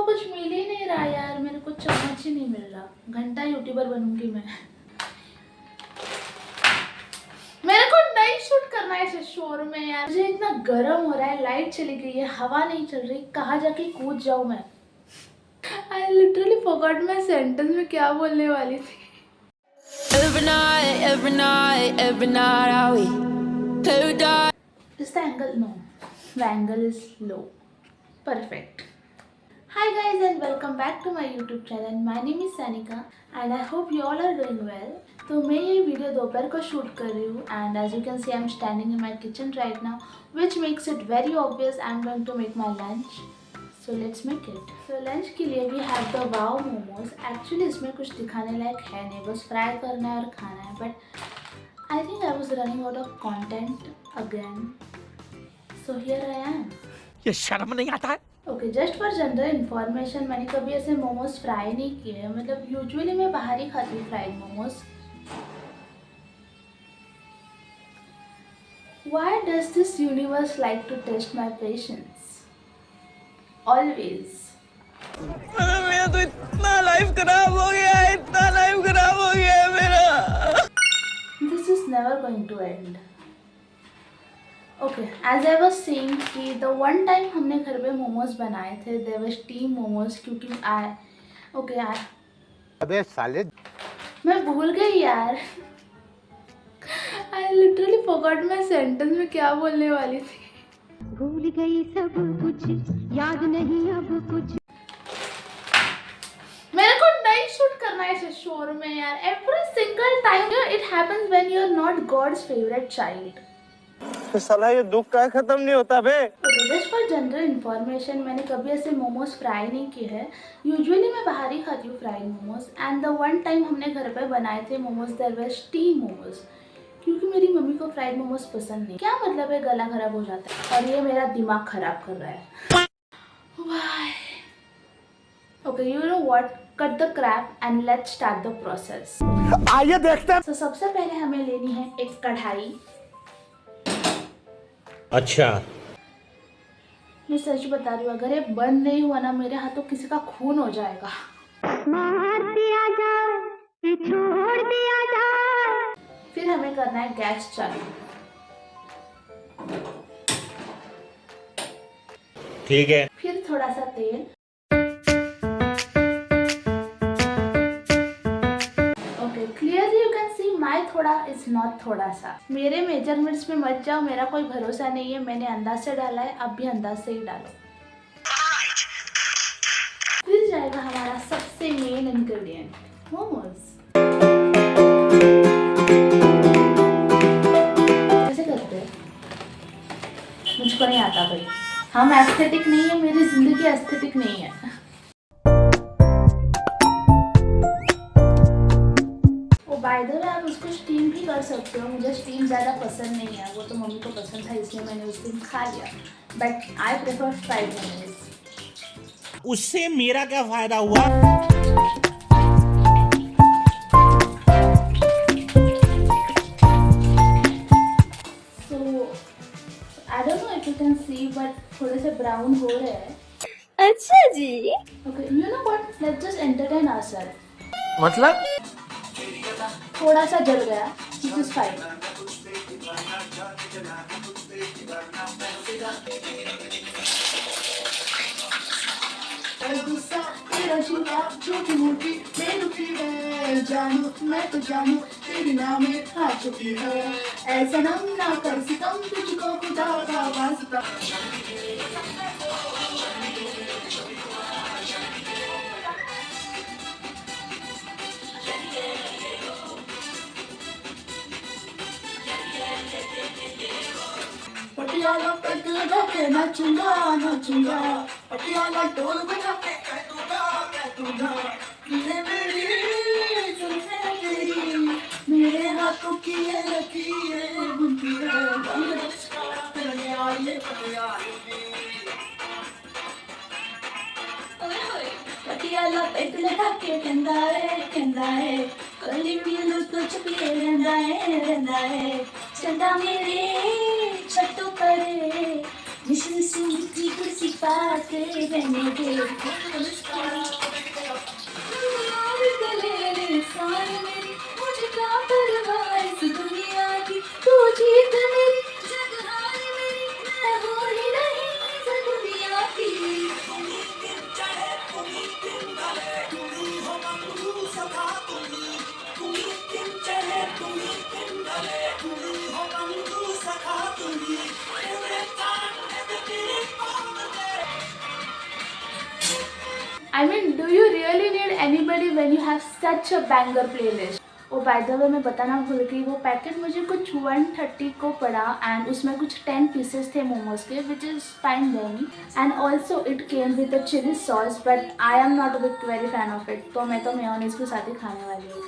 को कुछ मिल ही नहीं रहा यार, मेरे को चम्मच ही नहीं मिल रहा। घंटा यूट्यूबर बनूंगी मैं। मेरे को नहीं शूट करना है ऐसे शोर में यार। मुझे इतना गर्म हो रहा है, लाइट चली गई है, हवा नहीं चल रही, कहाँ जाके कूद जाऊं मैं। I literally forgot my sentence में क्या बोलने वाली थी। Every night are we paradise. Is the angle? No, the angle is low. Perfect. Hi guys and welcome back to my YouTube channel. My name is Sanika and I hope you all are doing well. तो मैं ये video दोपहर को shoot कर रही हूँ and as you can see I'm standing in my kitchen right now, which makes it very obvious I'm going to make my lunch. So let's make it. So lunch के लिए we have the wow momos. Actually इसमें कुछ दिखाने लायक है नहीं, बस fry करना है और खाना है. But I think I was running out of content again. So here I am. ये शर्म नहीं आता है? Okay, just for general information, मैंने कभी ऐसे मोमोज फ्राई नहीं किए हैं. मतलब यूजुअली मैं बाहर ही खाती हूँ fried momos. Why does this universe like to test my patience always. मेरा तो इतना लाइफ खराब हो गया है, इतना लाइफ खराब हो गया है मेरा. This is never going to end. Okay, as I was saying कि द वन टाइम हमने घर पे मोमोज बनाए थे, दे वर स्टीम मोमोज. क्योंकि ओके यार, अबे साले मैं भूल गई यार. I literally forgot my sentence में क्या बोलने वाली थी. भूल गई सब कुछ, याद नहीं अब कुछ. मेरे को नहीं शूट करना है ऐसे शोर में यार. Every single time it happens when you are not God's favourite child. तो साला ये दुख का खत्म नहीं होता बे. जस्ट फॉर जनरल इन्फॉर्मेशन, मैंने कभी ऐसे मोमोज फ्राई नहीं किए हैं. यूजुअली मैं बाहर ही खाती हूँ fried momos. And the one time हमने घर पे बनाए थे momos, there were steam momos. क्योंकि मेरी मम्मी को फ्राइड मोमोज पसंद नहीं. क्या मतलब है, गला खराब हो जाता है और ये मेरा दिमाग खराब कर रहा है. Why? Okay, you know what? Cut the crap and let's start the process. आइए देखते हैं. So, सबसे पहले हमें लेनी है एक कढ़ाई. अच्छा, मैं सच बता रही हूँ, अगर ये बंद नहीं हुआ ना, मेरे हाथों किसी का खून हो जाएगा. मार दिया जाए, छोड़ दिया जाए. फिर हमें करना है गैस चालू. ठीक है. फिर थोड़ा सा तेल. Okay, clearly you can see my थोड़ा इज नॉट थोड़ा सा. मेरे मेजरमेंट्स में मत जाओ, मेरा कोई भरोसा नहीं है. मैंने अंदाज से डाला है, अब भी अंदाज से ही डालो. फिर जाएगा हमारा सबसे मेन इंग्रेडिएंट, मोमोज. कैसे करते हैं मुझको नहीं आता भाई. हम एस्थेटिक नहीं है, मेरी जिंदगी एस्थेटिक नहीं है. ओ बाय द वे, आप उसको स्टीम भी कर सकते हो. मुझे स्टीम ज़्यादा पसंद नहीं है, वो तो मम्मी को पसंद था इसलिए मैंने उस दिन खा लिया. But I prefer fried momos. उससे मेरा क्या फायदा हुआ? So I don't know if you can see, but थोड़े से ब्राउन हो रहे हैं. अच्छा जी. Okay, you know what, let's just entertain ourselves. मतलब थोड़ा सा जल गया, विच इज फाइन. गुस्सा तेरा शिवा, छोटी मोटी बेरुखी है. जानू मैं तो जानू तेरी नामें खा चुकी है. ऐसा नाम ना कर सितम, तुझको खुदा का वास्ता. पटियाला पैक लगा के नाचूंगा नाचूंगा. पटियाला ढोल बजा के कहूंगा ये मेरी जुल्फें तेरी, मेरे हाथों की ये लकीरें बुनती है. पटियाला पैक लगा के कहंदा है कली पीलू तो छुपिए रहंदा है. चंदा मेरे छट्टू करे इतनी सी मीठी कुछ बातें मैंने देखी और गले सारे मेरी मुझे क्या परवाह इस दुनिया की तू जीत मेरी जगहार मेरी मैं हो ही नहीं इस दुनिया की I mean, do you really need anybody when you have such a banger playlist? Oh by the way मैं बताना भूल गई, वो पैकेट मुझे कुछ 130 को पड़ा एंड उसमें कुछ 10 पीसेस थे मोमोज के, which is fine by me. And also it came with a chilli sauce but I am not a very fan of it, तो मैं तो मेयोनीज के साथ ही खाने वाली हूँ.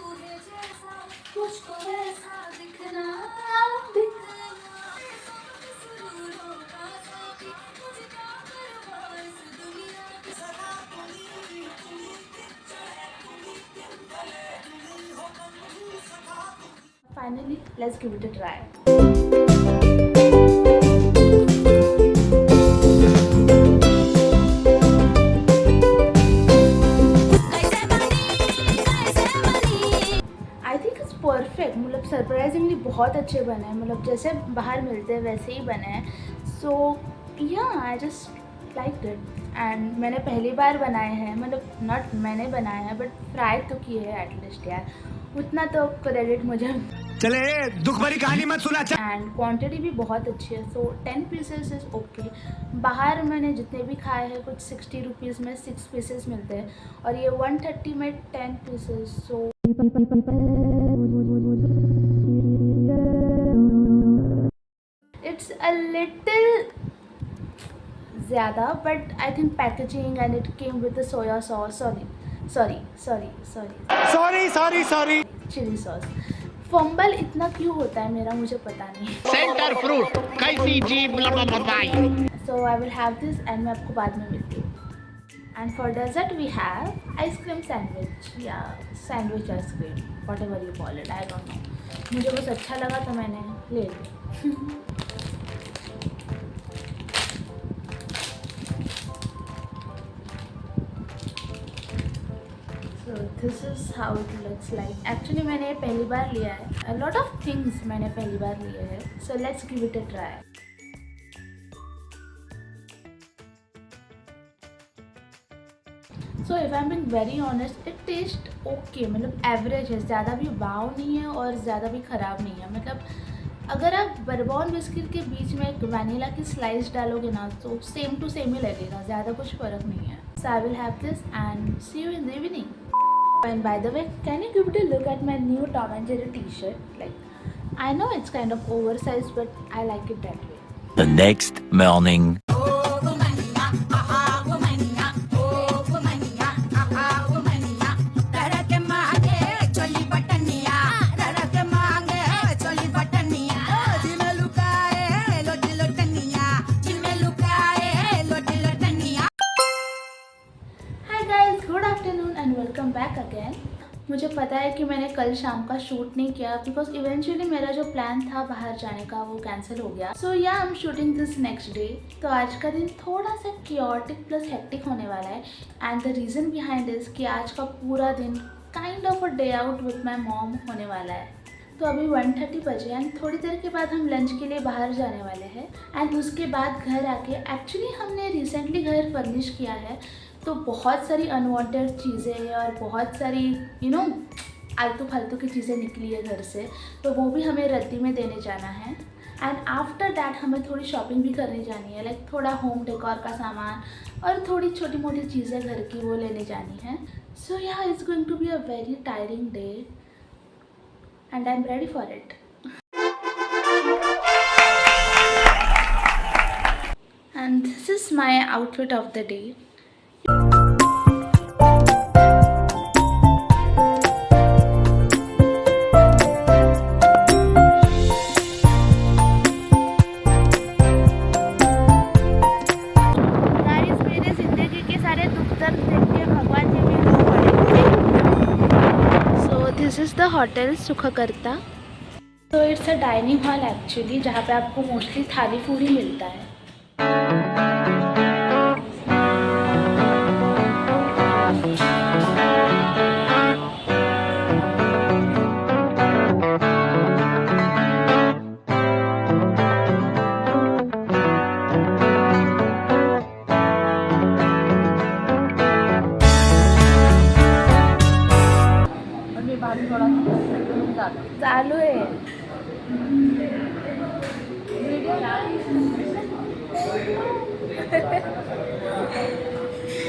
Finally, let's give it a try. I think it's perfect. मतलब surprisingly बहुत अच्छे बने हैं, मतलब जैसे बाहर मिलते हैं वैसे ही बने हैं. सो या I just like it. And मैंने पहली बार बनाए हैं, मतलब नॉट मैंने बनाए हैं बट फ्राई तो किए हैं एटलीस्ट यार, उतना तो क्रेडिट मुझे. चले दुख भरी कहानी मत सुना. एंड क्वांटिटी भी बहुत अच्छी है, सो 10 पीसेस इज़ ओके. बाहर मैंने जितने भी खाए हैं कुछ 60 रुपीज़ में 6 पीसेस मिलते हैं और ये 130 में 10 pieces. So it's a little ज़्यादा but I think packaging and it came with the soya sauce. Sorry chilli sauce. Fumble इतना क्यों होता है मेरा, मुझे पता नहीं. सेंटर फ्रूट कैसी जीभ लड़ाई. So I will have this and मैं आपको बाद में मिलती हूँ. And for dessert we have ice cream sandwich या sandwich ice cream, whatever you call it, I don't know. मुझे कुछ अच्छा लगा तो मैंने ले लिया. So this is how it looks like. Actually मैंने ये पहली बार लिया है. A lot of things मैंने पहली बार लिए हैं. So let's give it a try. So if I'm being very honest, it tastes okay. मतलब एवरेज है, ज़्यादा भी वाव नहीं है और ज़्यादा भी ख़राब नहीं है. मतलब अगर आप बर्बन बिस्किट के बीच में एक वनीला की स्लाइस डालोगे ना तो सेम टू सेम ही लगेगा, ज़्यादा कुछ फ़र्क नहीं है. So I will have this and see you in the evening. And by the way, can you give it a look at my new Tom and Jerry t-shirt? Like, I know it's kind of oversized, but I like it that way. The next morning. Hi guys, good afternoon and welcome back again. मुझे पता है कि मैंने कल शाम का shoot नहीं किया बिकॉज इवेंचुअली मेरा जो प्लान था बाहर जाने का वो कैंसिल हो गया. सो या I am shooting this next day. तो आज का दिन थोड़ा सा क्योटिक प्लस हेक्टिक होने वाला है and the reason behind is कि आज का पूरा दिन kind of a day out with my mom होने वाला है. तो अभी 1:30 बजे एंड थोड़ी देर के बाद हम लंच के लिए बाहर जाने वाले हैं एंड उसके बाद घर आके एक्चुअली हमने रिसेंटली घर फर्निश किया है तो बहुत सारी अनवांटेड चीज़ें और बहुत सारी आलतू फालतू की चीज़ें निकली है घर से, तो वो भी हमें रद्दी में देने जाना है. एंड आफ्टर दैट हमें थोड़ी शॉपिंग भी करने जानी है, लाइक थोड़ा होम डेकोर का सामान और थोड़ी छोटी मोटी चीज़ें घर की वो लेने जानी है. So yeah it's going to be a very tiring day and I am ready for it. And this is my outfit of the day. This is the hotel Sukhkarta. तो it's a dining hall actually जहाँ पे आपको mostly थाली पूरी मिलता है. चालू आहे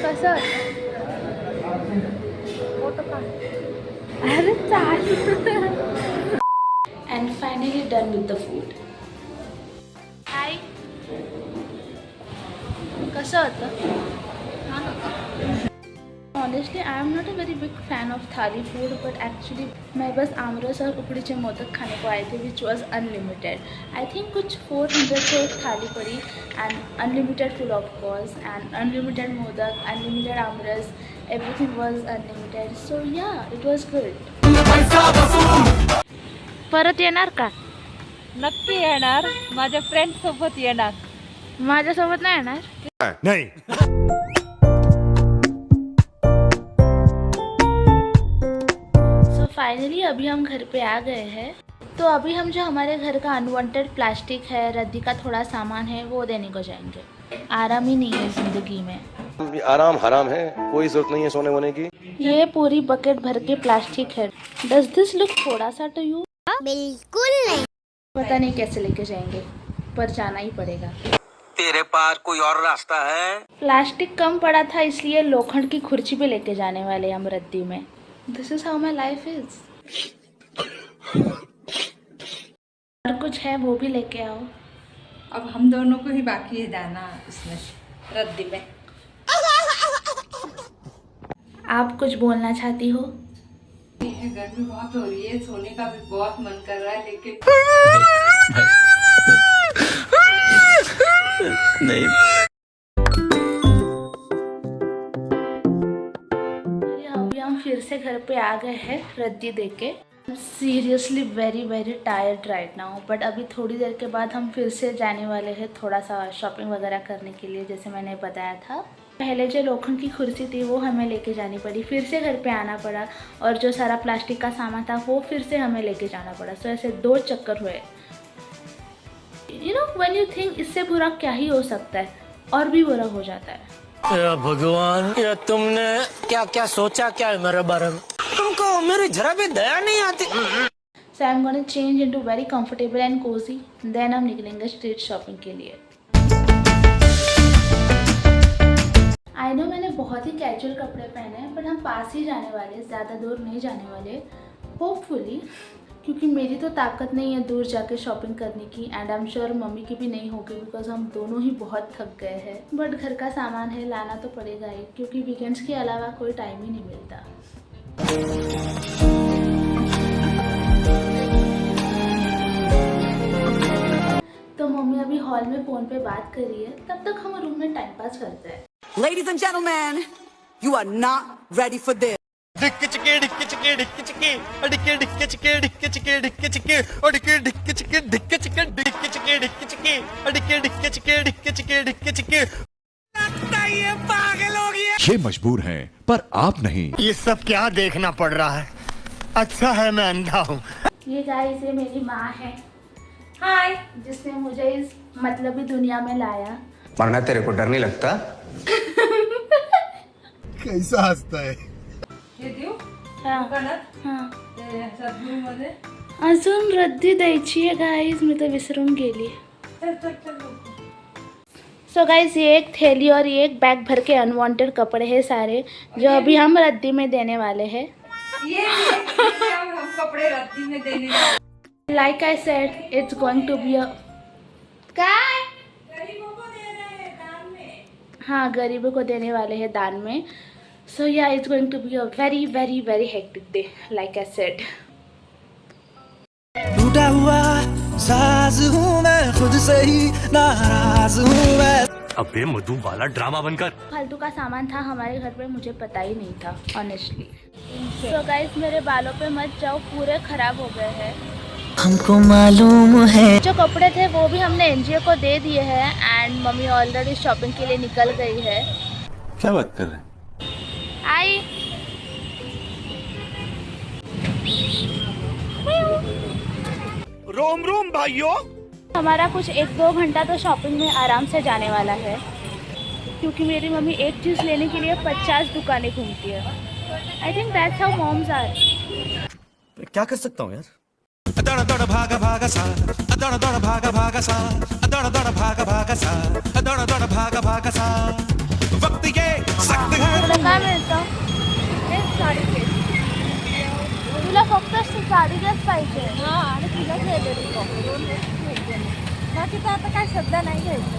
कसं अरे चालू and finally done with the food हाय कसं होतं honestly I am not a very big fan of thali food but actually मैं बस आमरस और उकड़ीचे मोदक खाने को आई थी which was unlimited I think कुछ 400 को एक थाली पड़ी and unlimited food of course and unlimited modak unlimited aamras everything was unlimited सो या इट वॉज गुड परत येणार का नक्की येणार माझ्या फ्रेंड सोबत येणार माझ्यासोबत नाही येणार नहीं सो फाइनली अभी हम घर पे आ गए हैं तो अभी हम जो हमारे घर का अनवांटेड प्लास्टिक है रद्दी का थोड़ा सामान है वो देने को जाएंगे आराम ही नहीं है ज़िंदगी में आराम हराम है कोई जरूरत नहीं है सोने वोने की ये पूरी बकेट भर के प्लास्टिक है डज दिस लुक थोड़ा सा टू यू बिल्कुल नहीं। पता नहीं कैसे लेके जाएंगे पर जाना ही पड़ेगा तेरे पास कोई और रास्ता है? प्लास्टिक कम पड़ा था इसलिए लोखंड की खुर्ची पे लेके जाने वाले हम रद्दी में this is how my life is और कुछ है वो भी लेके आओ अब हम दोनों को ही बाकी है जाना इसमें रद्दी में आप कुछ बोलना चाहती हो गर्मी बहुत हो रही है सोने का भी बहुत मन कर रहा है लेकिन नहीं अभी हम फिर से घर पे आ गए हैं रद्दी देके seriously very very tired right now but अभी थोड़ी देर के बाद हम फिर से जाने वाले हैं थोड़ा सा शॉपिंग वगैरह करने के लिए जैसे मैंने बताया था पहले जो लोखंड की कुर्सी थी वो हमें लेके जानी पड़ी फिर से घर पे आना पड़ा और जो सारा प्लास्टिक का सामान था वो फिर से हमें लेके जाना पड़ा सो ऐसे 2 चक्कर हुए you know when you think इससे बुरा क्या ही हो सकता है और भी बुरा हो जाता है भगवान ये तुमने क्या क्या सोचा क्या है मेरे बारे में तुमको मेरी जरा भी दया नहीं आती so I am gonna change into very comfortable and cozy then हम निकलेंगे स्ट्रीट शॉपिंग के लिए आई नो मैंने बहुत ही कैजुअल कपड़े पहने हैं बट हम पास ही जाने वाले ज़्यादा दूर नहीं जाने वाले होपफुली क्योंकि मेरी तो ताकत नहीं है दूर जाके शॉपिंग करने की and I am sure mummy की भी नहीं होगी बिकॉज हम दोनों ही बहुत थक गए हैं बट घर का सामान है लाना तो पड़ेगा ही क्योंकि वीकेंड्स के अलावा कोई टाइम ही नहीं मिलता तो मम्मी अभी हॉल में फ़ोन पे बात कर रही है तब तक हम रूम में टाइम पास करते हैं Ladies and gentlemen, you are not ready for this. ये मजबूर हैं पर आप नहीं। ये सब क्या देखना पड़ रहा है? अच्छा है मैं अंधा हूँ। ये गाइस ये मेरी माँ है हाय जिसने मुझे इस मतलबी दुनिया में लाया वरना तेरे को डर नहीं लगता? कैसा हंसता है? हे देऊ हाँ दुकानात हाँ ते सद्गुरूमध्ये अजून रद्दी द्यायची आहे गाईज मी तर विसरून गेली चल सो गाइस ये एक थैली और ये एक बैग भर के अनवांटेड कपड़े हैं सारे जो अभी हम रद्दी में देने वाले हैं ये हम कपड़े रद्दी में देने वाले like I said it's going to be a काय गरीबों को दे रहे हैं दान में हाँ गरीबों को देने वाले हैं दान में so yeah it's going to be a very very very hectic day like I said टूटा हुआ साज हूँ मैं खुद से ही नाराज हूँ मैं अबे मधु वाला ड्रामा बनकर फालतू का सामान था हमारे घर पे मुझे पता ही नहीं था ऑनेस्टली सो गाइस मेरे बालों पे मत जाओ पूरे खराब हो गए हैं हमको मालूम है जो कपड़े थे वो भी हमने एनजीओ को दे दिए हैं एंड मम्मी ऑलरेडी शॉपिंग के लिए निकल गई है क्या बात कर रहे हैं? आई रोम रोम भाइयों। हमारा कुछ 1-2 घंटा तो शॉपिंग में आराम से जाने वाला है क्योंकि मेरी मम्मी एक चीज़ लेने के लिए 50 दुकानें घूमती है I think that's how moms are क्या कर सकता हूँ यार? दौड़ दौड़ भागा भागा सा, दौड़ दौड़ भागा भागा सा, दौड़ दौड़ भागा भागा सा, दौड़ दौड़ भागा भागा सा। वक्त ये सख्त है। तुला काय मिळतं? तुला फक्त साडीच पाहिजे. आणि तिला ज्वेलरी बाकी तर आता काय सध्या नाही घ्यायचं.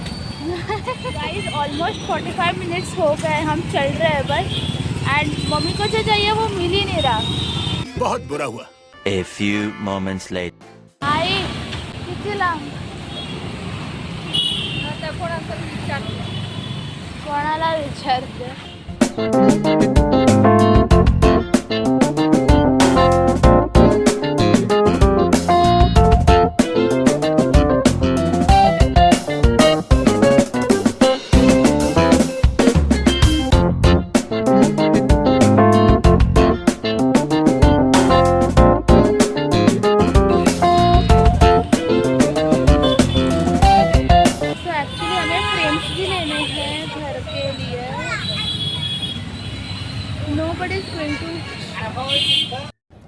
गाइस ऑलमोस्ट 45 मिनट्स हो गए, हम चल रहे हैं बस. एंड मम्मी को जो चाहिए वो मिल ही नहीं रहा. बहुत बुरा हुआ। A few moments later. आई किती लांब? आता कोणाचा विचार कोणाला विचारते?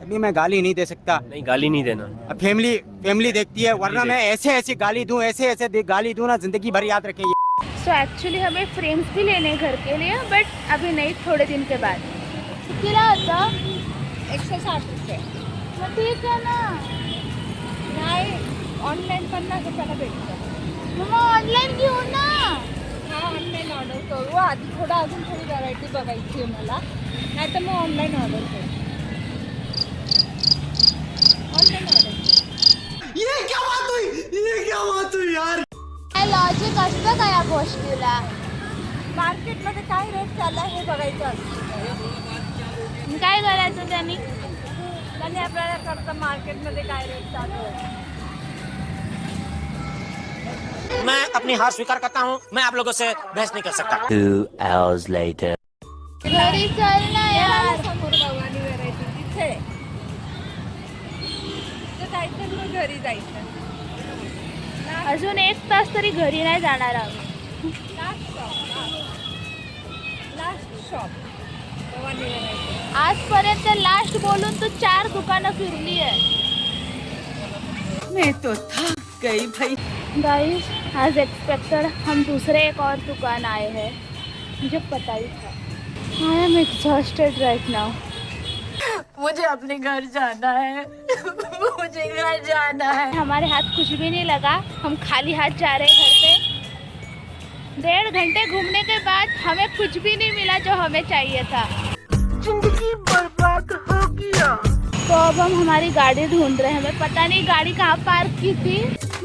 अभी मैं गाली नहीं दे सकता। नहीं गाली नहीं देना। अब फैमिली देखती है, वरना मैं ऐसे गाली दूं, ऐसे गाली दूं ना, जिंदगी भर याद रखें। सो एक्चुअली हमें फ्रेम्स भी लेने हैं घर के लिए, बट अभी नहीं, थोड़े दिन के बाद. किती होता? 160 रुपये. मग ठीक आहे ना. नाही ऑनलाईन 50 रुपयाला भेटतं. मग ऑनलाईन घेऊ ना. हा ऑनलाईन ऑर्डर करू. आधी अजून थोडी व्हरायटी बघायची आहे मला, नाही तर मग ऑनलाईन ऑर्डर करू. ऑनलाईन ऑर्डर करू. ये क्या बात हुई यार। काय लॉजिक असतं का या गोष्टीला? मार्केटमध्ये काय रेट चालला हे बघायचं असतं. काय करायचं त्यांनी? त्याने आपल्याला कळतं मार्केटमध्ये काय रेट चालू आहे. मैं अपनी हार स्वीकार करता हूँ, मैं आप लोगों से बहस नहीं कर सकता। 2 hours later. घरी चल ना यार. समोर भवानी व्हरायटी तिथे तर जायचं, मग घरी जायचं. अजून 1 तास तरी घरी नाही जाणार आम्ही. Last shop Bhavani variety. आजपर्यंत लास्ट बोलून तू 4 दुकानं फिरली आहे. मैं तो थक गई भाई. गाइस एज एक्सपेक्टेड हम दूसरे एक और दुकान आए हैं. मुझे पता ही था. I am exhausted right now. मुझे अपने घर जाना है. मुझे घर जाना है. हमारे हाथ कुछ भी नहीं लगा, हम खाली हाथ जा रहे हैं घर पे. 1.5 घंटे घूमने के बाद हमें कुछ भी नहीं मिला जो हमें चाहिए था. जिंदगी बर्बाद हो गया. तो अब हम हमारी गाड़ी ढूंढ रहे हैं. हमें पता नहीं गाड़ी कहाँ पार्क की थी.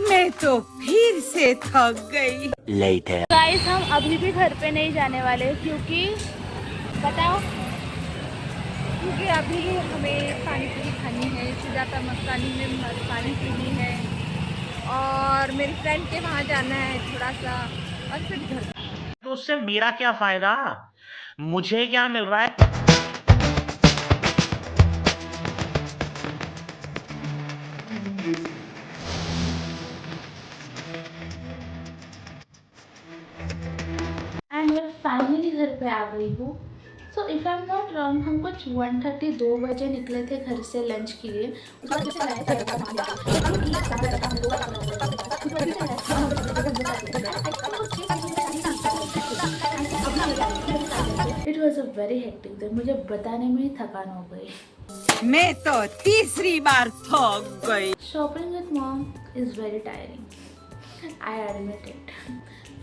मैं तो फिर से थक गई. Later. गाइस हम अभी भी घर पे नहीं जाने वाले, क्योंकि बताओ. क्योंकि अभी भी हमें पानी पूरी खानी है, सुजाता मस्तानी में पानी पीनी है, और मेरी फ्रेंड के वहाँ जाना है थोड़ा सा, और फिर घर. तो उससे मेरा क्या फायदा, मुझे क्या मिल रहा है? एंड मैं फाइनली घर पे आ गई हूँ. So if I am not wrong, हम कुछ 1:32 बजे निकले थे घर से लंच के लिए. It was a very hectic day. मुझे बताने में ही थकान हो गई. मैं तो तीसरी बार थक गई. Shopping with mom is very tiring, I admit it.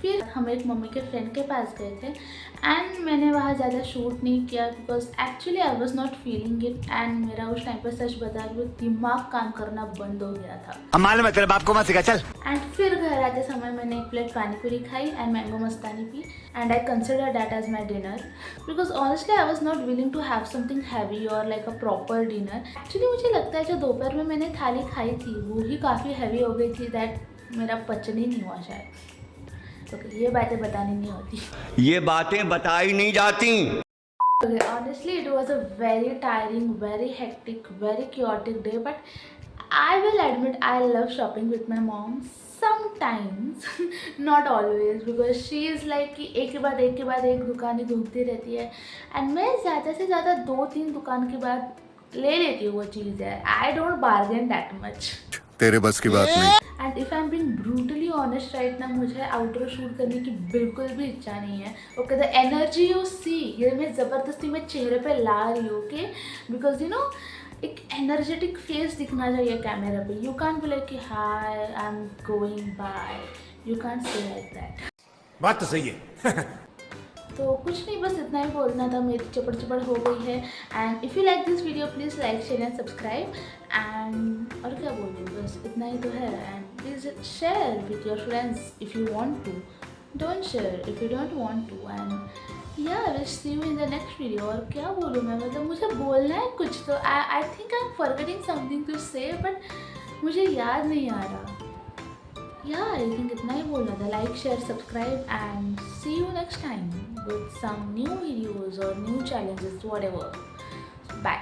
फिर हम एक मम्मी के फ्रेंड के पास गए थे, एंड मैंने वहाँ ज़्यादा शूट नहीं किया, because actually I was not feeling it. And मेरा उस टाइम पर सच बता रही हूँ, दिमाग काम करना बंद हो गया था. हम मालूम है तेरे बाप को मत सिखा चल. एंड फिर घर आते समय मैंने 1 प्लेट पानी पूरी खाई एंड मैंगो मस्तानी पी, and I consider that as my dinner, because honestly I was not willing to have something heavy or like a proper dinner. Actually मुझे लगता है जो दोपहर में मैंने थाली खाई थी वो ही काफ़ी हैवी हो गई थी, दैट मेरा पचन ही नहीं हुआ शायद. ओके, ये बातें बतानी नहीं होती. ये बातें बताई नहीं जाती. Okay, honestly, it was a very tiring, very hectic, very chaotic day. But I will admit, I love shopping with my mom. Sometimes, not always, because she is like कि एक के बाद एक दुकानें घूमती रहती है, and मैं ज़्यादा से ज़्यादा 2-3 दुकान के बाद ले लेती हूँ वो चीज़ है. I don't bargain that much. तेरे बस की बात नहीं. And if I am being brutally honest right ना, मुझे आउटडोर शूट करने की बिल्कुल भी इच्छा नहीं है. Okay, the energy you see, ये मैं ज़बरदस्ती में चेहरे पे ला रही हूँ. ओके, बिकॉज यू नो एक एनर्जेटिक फेस दिखना चाहिए कैमरा पे. यू कांट बी लाइक कि hi I am going bye. You can't say like that. बात तो सही है. तो कुछ नहीं, बस इतना ही बोलना था. मेरी चपड़ हो गई है. And if you like this video please like share and subscribe. And और क्या बोलूँ, बस इतना ही तो है. And please share with your friends if you want to. Don't share if you don't want to. And yeah will see you in the next video. और क्या बोलूँ मैं, मतलब मुझे बोलना है कुछ तो. I think I am forgetting something to say, but मुझे याद नहीं आ रहा. Yeah, I think इतना ही बोलना था. Like, share, subscribe and see you next time with some new videos or new challenges, whatever. Bye.